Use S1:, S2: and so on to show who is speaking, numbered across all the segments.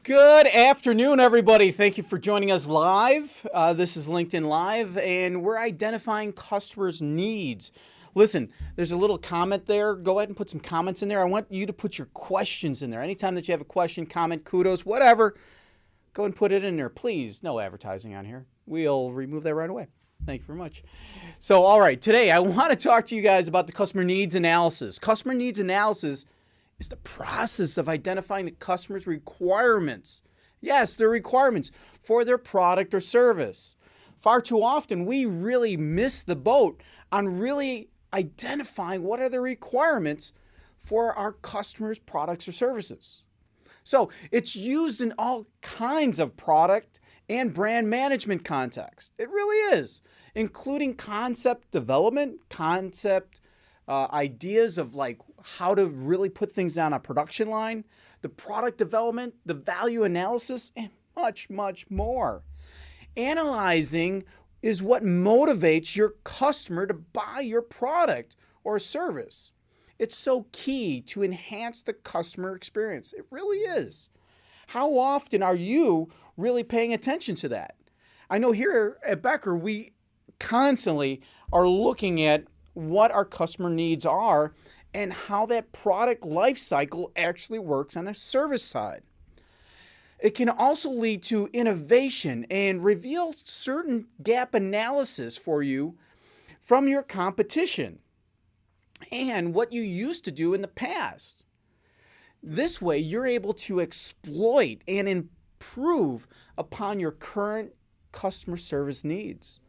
S1: Good afternoon, everybody. Thank you for joining us live. This is LinkedIn Live, and we're identifying customers' needs. Listen, there's a little comment there. Go ahead and put some comments in there. I want you to put your questions in there. Anytime that you have a question, comment, kudos, whatever, go and put it in there. Please, no advertising on here. We'll remove that right away. Thank you very much. So, all right, today I want to talk to you guys about the customer needs analysis. Customer needs analysis is the process of identifying the customer's requirements. Yes, their requirements for their product or service. Far too often, we really miss the boat on really identifying what are the requirements for our customers' products or services. So it's used in all kinds of product and brand management context. It really is, including concept development, ideas of like how to really put things on a production line, the product development, the value analysis, and much, much more. Analyzing is what motivates your customer to buy your product or service. It's so key to enhance the customer experience. It really is. How often are you really paying attention to that? I know here at Becker, we constantly are looking at what our customer needs are and how that product life cycle actually works on the service side. It can also lead to innovation and reveal certain gap analysis for you from your competition and what you used to do in the past. This way, you're able to exploit and improve upon your current customer service needs.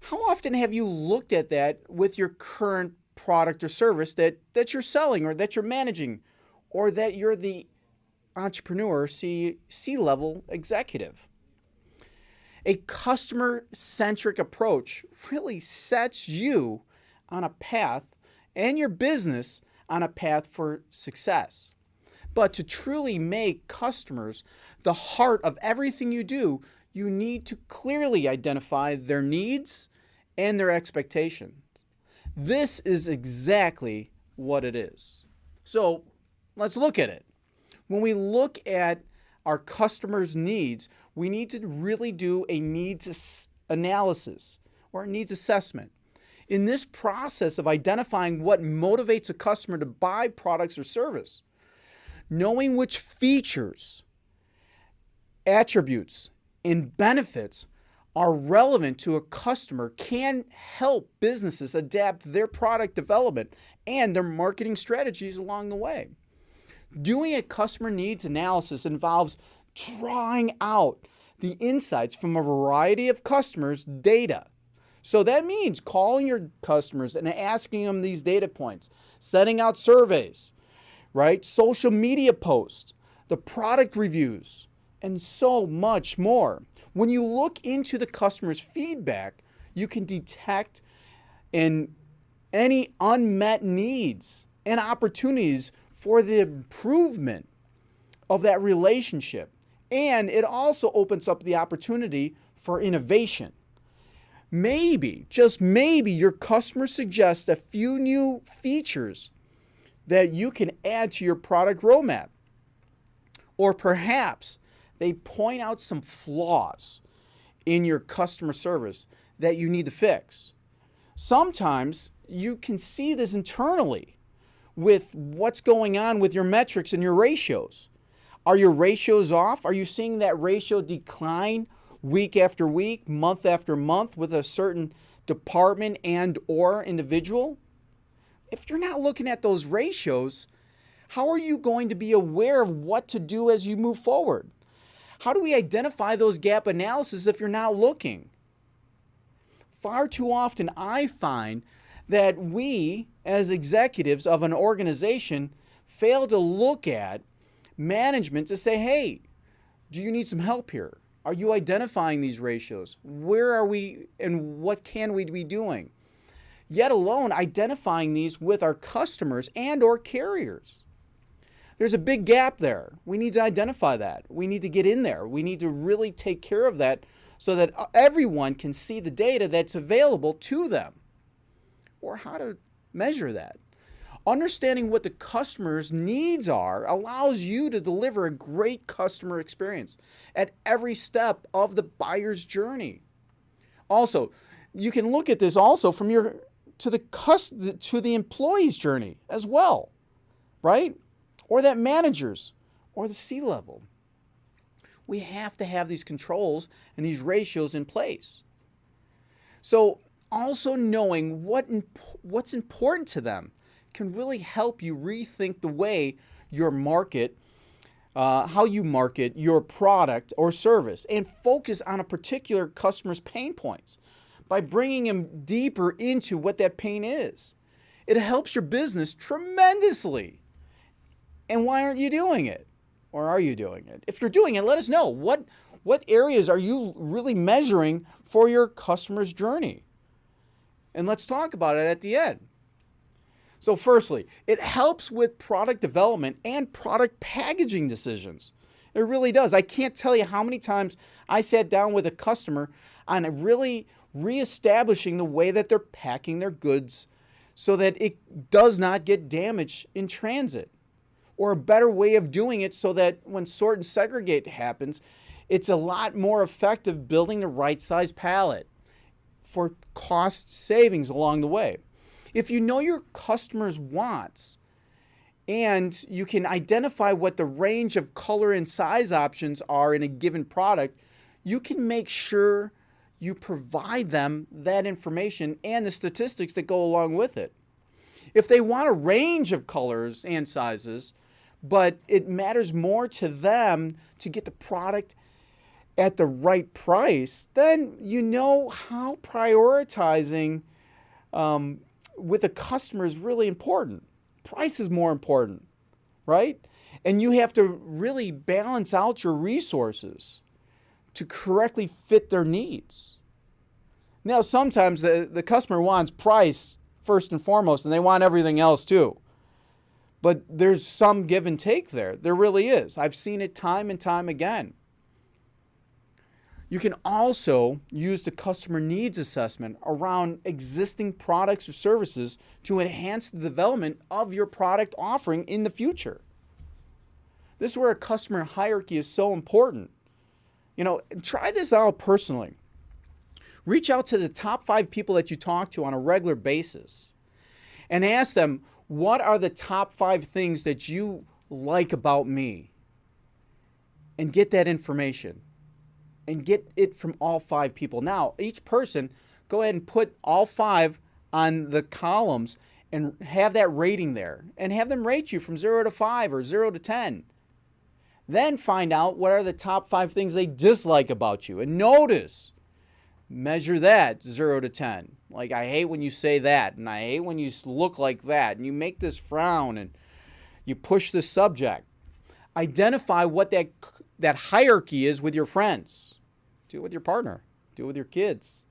S1: How often have you looked at that with your current product or service that you're selling or that you're managing or that you're the entrepreneur, C-level executive? A customer-centric approach really sets you on a path and your business on a path for success. But to truly make customers the heart of everything you do, you need to clearly identify their needs and their expectations. This is exactly what it is. So let's look at it. When we look at our customers' needs, we need to really do a needs analysis or a needs assessment. In this process of identifying what motivates a customer to buy products or service, knowing which features, attributes, and benefits are relevant to a customer can help businesses adapt their product development and their marketing strategies along the way. Doing a customer needs analysis involves drawing out the insights from a variety of customers' data. So that means calling your customers and asking them these data points, sending out surveys, right? Social media posts, the product reviews, and so much more. When you look into the customer's feedback, you can detect any unmet needs and opportunities for the improvement of that relationship. And it also opens up the opportunity for innovation. Maybe, just maybe, your customer suggests a few new features that you can add to your product roadmap. Or perhaps they point out some flaws in your customer service that you need to fix. Sometimes you can see this internally with what's going on with your metrics and your ratios. Are your ratios off? Are you seeing that ratio decline week after week, month after month with a certain department and or individual? If you're not looking at those ratios, how are you going to be aware of what to do as you move forward? How do we identify those gap analysis if you're not looking? Far too often I find that we as executives of an organization fail to look at management to say, hey, do you need some help here? Are you identifying these ratios? Where are we and what can we be doing? Yet alone identifying these with our customers and or carriers. There's a big gap there. We need to identify that. We need to get in there. We need to really take care of that so that everyone can see the data that's available to them or how to measure that. Understanding what the customer's needs are allows you to deliver a great customer experience at every step of the buyer's journey. Also, you can look at this also from to the employee's journey as well, right? Or that manager's or the C-level. We have to have these controls and these ratios in place. So also knowing what's important to them can really help you rethink the way your market, how you market your product or service, and focus on a particular customer's pain points by bringing them deeper into what that pain is. It helps your business tremendously. And why aren't you doing it? Or are you doing it? If you're doing it, let us know. What areas are you really measuring for your customer's journey? And let's talk about it at the end. So firstly, it helps with product development and product packaging decisions. It really does. I can't tell you how many times I sat down with a customer on really reestablishing the way that they're packing their goods so that it does not get damaged in transit. Or a better way of doing it so that when sort and segregate happens, it's a lot more effective building the right size pallet for cost savings along the way. If you know your customer's wants and you can identify what the range of color and size options are in a given product, you can make sure you provide them that information and the statistics that go along with it. If they want a range of colors and sizes, but it matters more to them to get the product at the right price, then you know how prioritizing with a customer is really important. Price is more important, right? And you have to really balance out your resources to correctly fit their needs. Now, sometimes the customer wants price first and foremost, and they want everything else too. But there's some give and take there. There really is. I've seen it time and time again. You can also use the customer needs assessment around existing products or services to enhance the development of your product offering in the future. This is where a customer hierarchy is so important. Try this out personally. Reach out to the top 5 people that you talk to on a regular basis and ask them, what are the top 5 things that you like about me? And get that information. And get it from all 5 people. Now, each person, go ahead and put all 5 on the columns and have that rating there. And have them rate you from 0 to 5 or 0 to 10. Then find out what are the top 5 things they dislike about you. And notice, measure that 0 to 10. Like, I hate when you say that, and I hate when you look like that, and you make this frown, and you push the subject. Identify what that hierarchy is with your friends. Do it with your partner. Do it with your kids.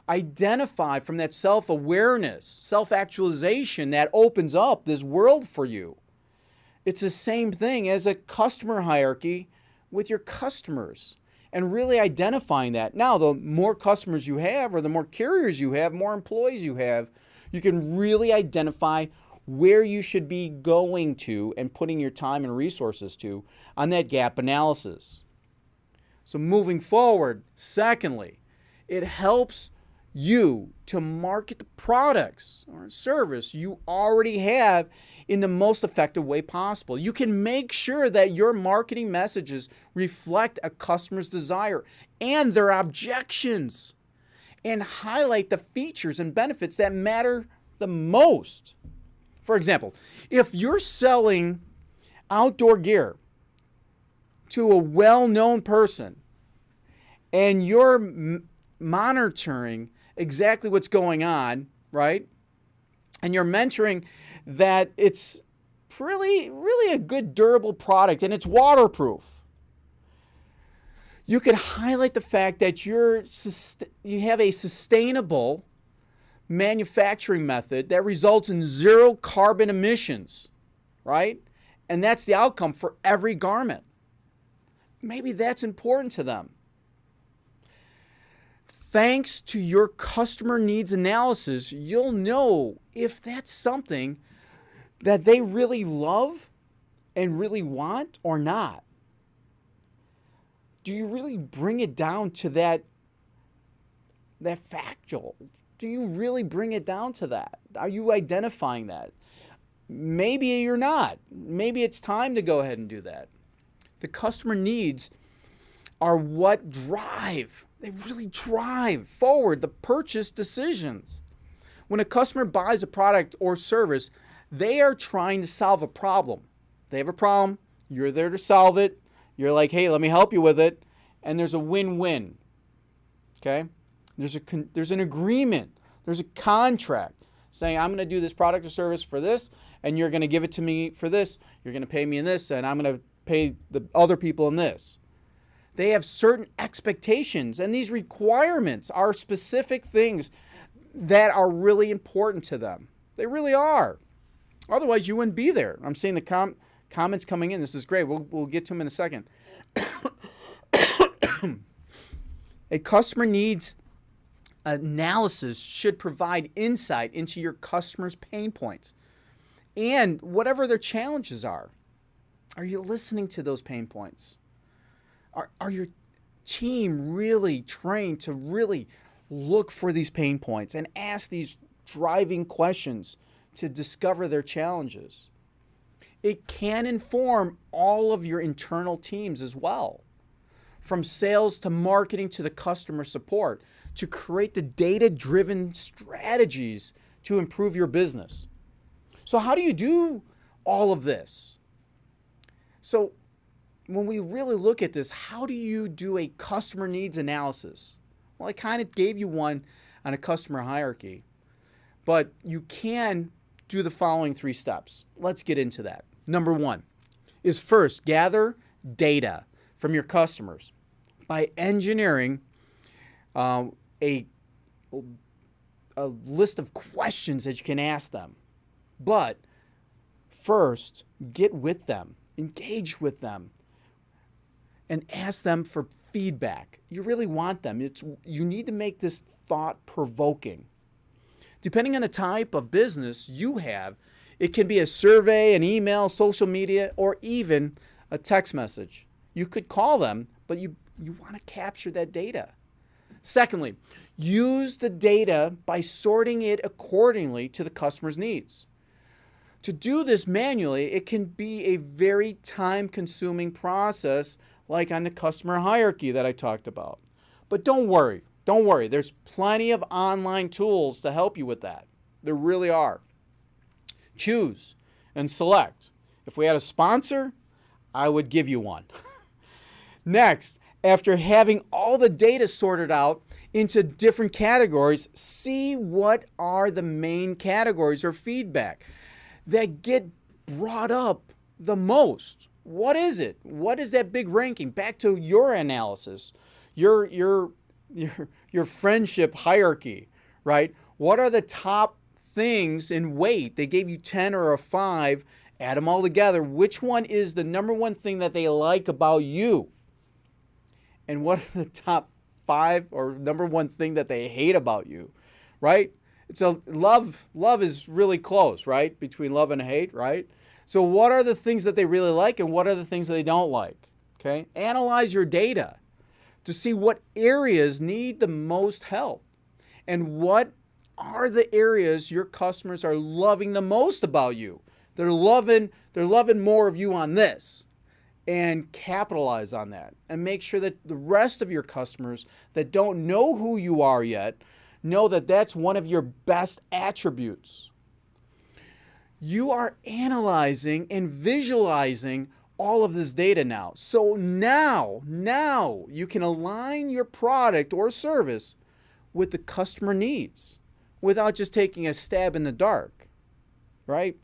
S1: Identify from that self-awareness, self-actualization that opens up this world for you. It's the same thing as a customer hierarchy with your customers. And really identifying that. Now, the more customers you have or the more carriers you have, more employees you have, you can really identify where you should be going to and putting your time and resources to on that gap analysis. So moving forward, secondly, it helps you to market the products or service you already have in the most effective way possible. You can make sure that your marketing messages reflect a customer's desire and their objections and highlight the features and benefits that matter the most. For example, if you're selling outdoor gear to a well-known person and you're monitoring exactly what's going on, right? And you're mentoring that it's really a good durable product and it's waterproof. You could highlight the fact that you have a sustainable manufacturing method that results in 0 carbon emissions, right? And that's the outcome for every garment. Maybe that's important to them. Thanks to your customer needs analysis, you'll know if that's something that they really love and really want or not? Do you really bring it down to that factual? Do you really bring it down to that? Are you identifying that? Maybe you're not. Maybe it's time to go ahead and do that. The customer needs are what they really drive forward the purchase decisions. When a customer buys a product or service, they are trying to solve a problem. They have a problem, you're there to solve it. You're like, hey, let me help you with it. And there's a win-win. Okay? There's an agreement. There's a contract saying, I'm going to do this product or service for this, and you're going to give it to me for this. You're going to pay me in this, and I'm going to pay the other people in this. They have certain expectations, and these requirements are specific things that are really important to them. They really are. Otherwise, you wouldn't be there. I'm seeing the comments coming in. This is great. We'll get to them in a second. A customer needs analysis should provide insight into your customer's pain points and whatever their challenges are. Are you listening to those pain points? Are your team really trained to really look for these pain points and ask these driving questions to discover their challenges? It can inform all of your internal teams as well, from sales to marketing to the customer support, to create the data-driven strategies to improve your business. So how do you do all of this? So when we really look at this, how do you do a customer needs analysis? Well, I kind of gave you one on a customer hierarchy, but you can do the following 3 steps. Let's get into that. Number 1 is first, gather data from your customers by engineering a list of questions that you can ask them. But first, get with them, engage with them, and ask them for feedback. You really want them. You need to make this thought-provoking. Depending on the type of business you have, it can be a survey, an email, social media, or even a text message. You could call them, but you want to capture that data. Secondly, use the data by sorting it accordingly to the customer's needs. To do this manually, it can be a very time-consuming process, like on the customer hierarchy that I talked about. But don't worry. There's plenty of online tools to help you with that. There really are. Choose and select. If we had a sponsor, I would give you one. Next, after having all the data sorted out into different categories, see what are the main categories or feedback that get brought up the most. What is it? What is that big ranking? Back to your analysis, your friendship hierarchy, right? What are the top things in weight? They gave you 10 or a 5. Add them all together. Which one is the number one thing that they like about you? And what are the top 5 or number one thing that they hate about you, right? It's a love is really close, right? Between love and hate, right? So what are the things that they really like and what are the things that they don't like? Okay? Analyze your data to see what areas need the most help and what are the areas your customers are loving the most about you. They're loving more of you on this, and capitalize on that and make sure that the rest of your customers that don't know who you are yet know that that's one of your best attributes. You are analyzing and visualizing all of this data now. So now you can align your product or service with the customer needs without just taking a stab in the dark, right?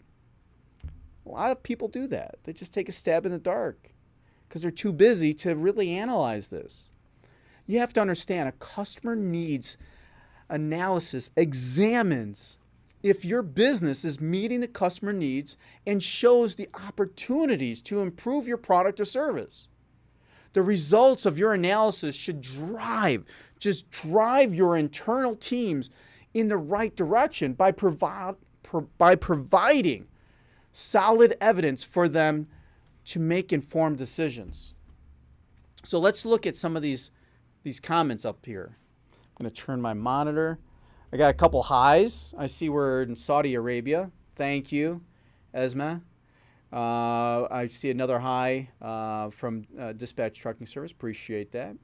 S1: A lot of people do that. They just take a stab in the dark because they're too busy to really analyze this. You have to understand a customer needs analysis examines if your business is meeting the customer needs and shows the opportunities to improve your product or service. The results of your analysis should drive your internal teams in the right direction by providing solid evidence for them to make informed decisions. So let's look at some of these comments up here. I'm going to turn my monitor. I got a couple highs. I see we're in Saudi Arabia. Thank you, Esma. I see another high from Dispatch Trucking Service. Appreciate that.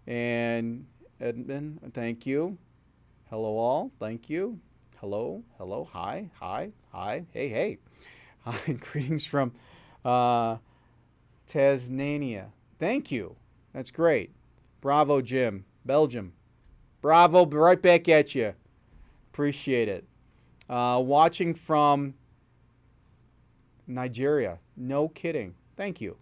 S1: And Edmund, thank you. Hello all. Thank you. Hello. Hello. Hi. Hi. Hi. Hey. Hey. Hi. Greetings from Tasmania. Thank you. That's great. Bravo, Jim. Belgium. Bravo. Right back at you. Appreciate it. Watching from Nigeria. No kidding. Thank you.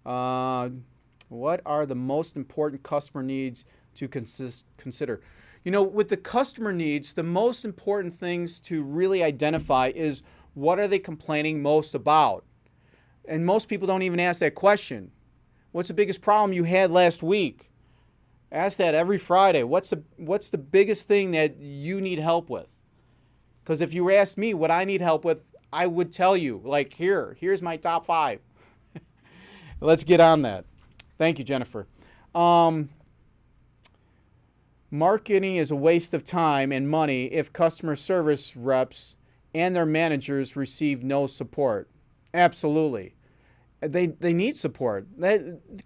S1: What are the most important customer needs to consider? You know, with the customer needs, the most important things to really identify is what are they complaining most about? And most people don't even ask that question. What's the biggest problem you had last week? Ask that every Friday. What's the biggest thing that you need help with? Because if you ask me what I need help with, I would tell you, like, here's my top 5. Let's get on that. Thank you, Jennifer. Marketing is a waste of time and money if customer service reps and their managers receive no support. Absolutely. They need support.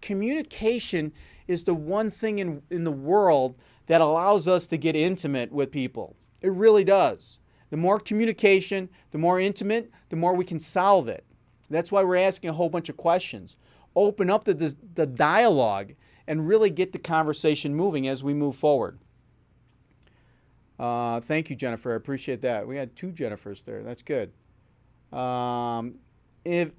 S1: Communication is the one thing in the world that allows us to get intimate with people. It really does. The more communication, the more intimate, the more we can solve it. That's why we're asking a whole bunch of questions. Open up the dialogue and really get the conversation moving as we move forward. Thank you, Jennifer. I appreciate that. We had 2 Jennifers there. That's good. If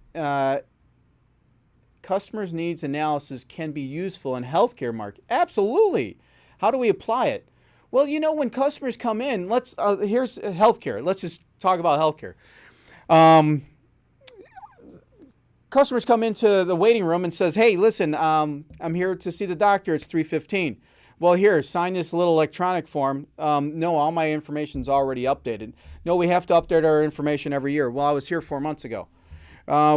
S1: customers' needs analysis can be useful in healthcare market, absolutely. How do we apply it? Well, you know, when customers come in, here's healthcare. Let's just talk about healthcare. Customers come into the waiting room and says, hey, listen, I'm here to see the doctor. It's 3:15. Well, here, sign this little electronic form. No, all my information's already updated. No, we have to update our information every year. Well, I was here 4 months ago.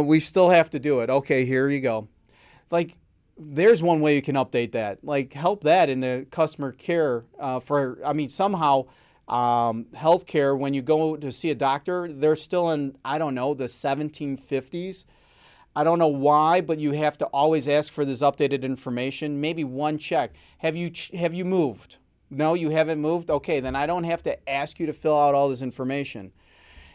S1: We still have to do it. Okay, here you go. Like, there's one way you can update that. Like, help that in the customer care somehow healthcare, when you go to see a doctor, they're still in, I don't know, the 1750s. I don't know why, but you have to always ask for this updated information. Maybe one check. Have you moved? No, you haven't moved? Okay, then I don't have to ask you to fill out all this information.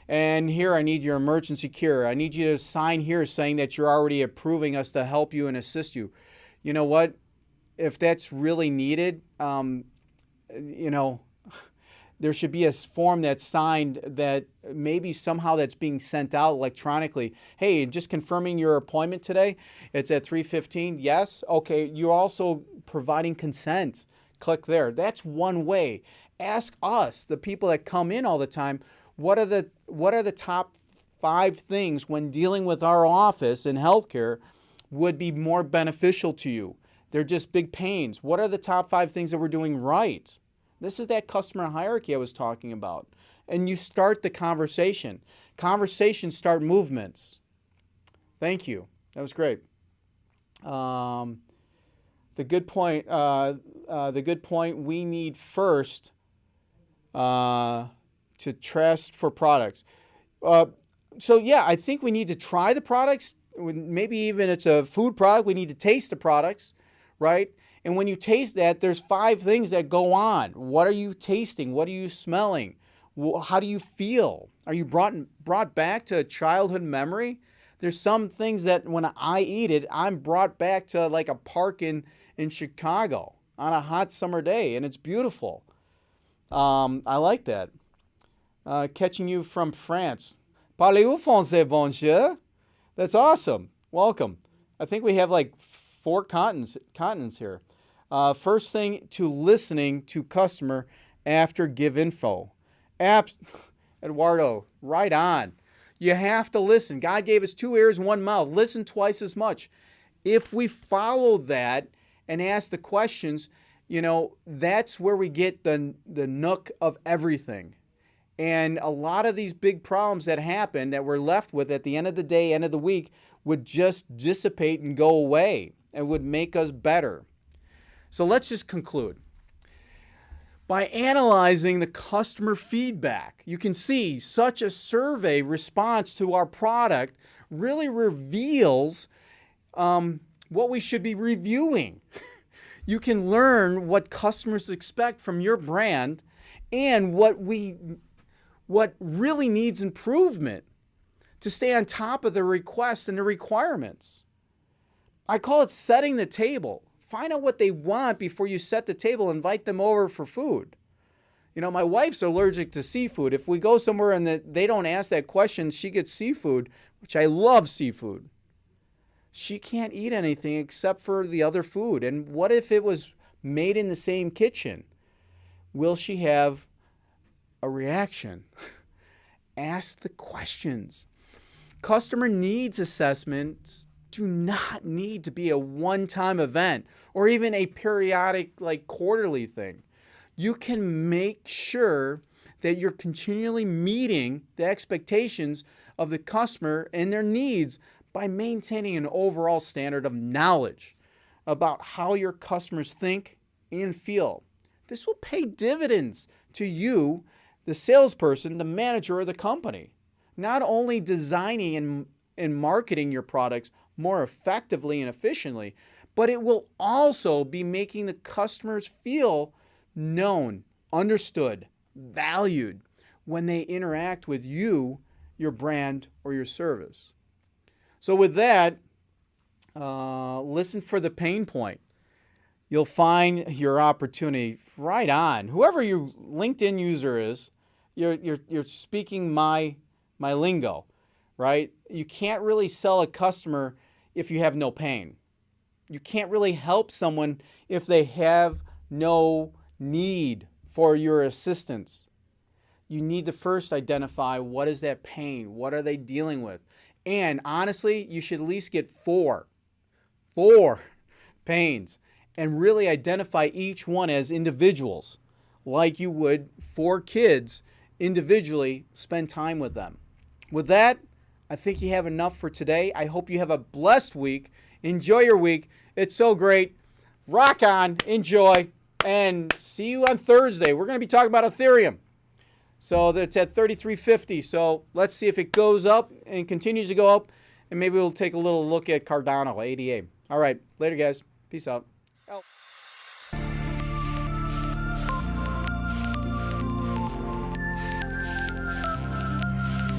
S1: And here, I need your emergency care. I need you to sign here saying that you're already approving us to help you and assist you. You know what? If that's really needed, there should be a form that's signed that maybe somehow that's being sent out electronically. Hey, just confirming your appointment today. It's at 3:15. Yes. Okay. You're also providing consent. Click there. That's one way. Ask us, the people that come in all the time, what are the top 5 things when dealing with our office in healthcare would be more beneficial to you? They're just big pains. What are the top 5 things that we're doing right? This is that customer hierarchy I was talking about. And you start the conversation. Conversations start movements. Thank you. That was great. The good point. We need first to test for products. So yeah, I think we need to try the products. Maybe even it's a food product. We need to taste the products, right? And when you taste that, there's 5 things that go on. What are you tasting? What are you smelling? How do you feel? Are you brought back to a childhood memory? There's some things that when I eat it, I'm brought back to like a park in Chicago on a hot summer day, and it's beautiful. I like that. Catching you from France. Parlez-vous français, bonjour? That's awesome. Welcome. I think we have like 4 continents here. First thing to listening to customer after give info. Eduardo, right on. You have to listen. God gave us 2 ears, 1 mouth. Listen twice as much. If we follow that and ask the questions, that's where we get the nook of everything. And a lot of these big problems that happen that we're left with at the end of the day, end of the week, would just dissipate and go away and would make us better. So let's just conclude. By analyzing the customer feedback, you can see such a survey response to our product really reveals what we should be reviewing. You can learn what customers expect from your brand and what really needs improvement to stay on top of the requests and the requirements. I call it setting the table. Find out what they want before you set the table. Invite them over for food. My wife's allergic to seafood. If we go somewhere and they don't ask that question, she gets seafood, which I love seafood. She can't eat anything except for the other food. And what if it was made in the same kitchen? Will she have a reaction? Ask the questions. Customer needs assessments do not need to be a one-time event or even a periodic, quarterly thing. You can make sure that you're continually meeting the expectations of the customer and their needs by maintaining an overall standard of knowledge about how your customers think and feel. This will pay dividends to you, the salesperson, the manager, or the company. Not only designing and marketing your products more effectively and efficiently, but it will also be making the customers feel known, understood, valued when they interact with you, your brand, or your service. So with that, listen for the pain point. You'll find your opportunity right on. Whoever your LinkedIn user is, you're speaking my lingo, right? You can't really sell a customer if you have no pain. You can't really help someone if they have no need for your assistance. You need to first identify what is that pain, what are they dealing with. And honestly, you should at least get four pains and really identify each one as individuals, like you would 4 kids individually. Spend time with them. With that, I think you have enough for today. I hope you have a blessed week. Enjoy your week. It's so great. Rock on, enjoy, and see you on Thursday. We're going to be talking about Ethereum. So that's at 33.50. So let's see if it goes up and continues to go up. And maybe we'll take a little look at Cardano, ADA. All right. Later, guys. Peace out.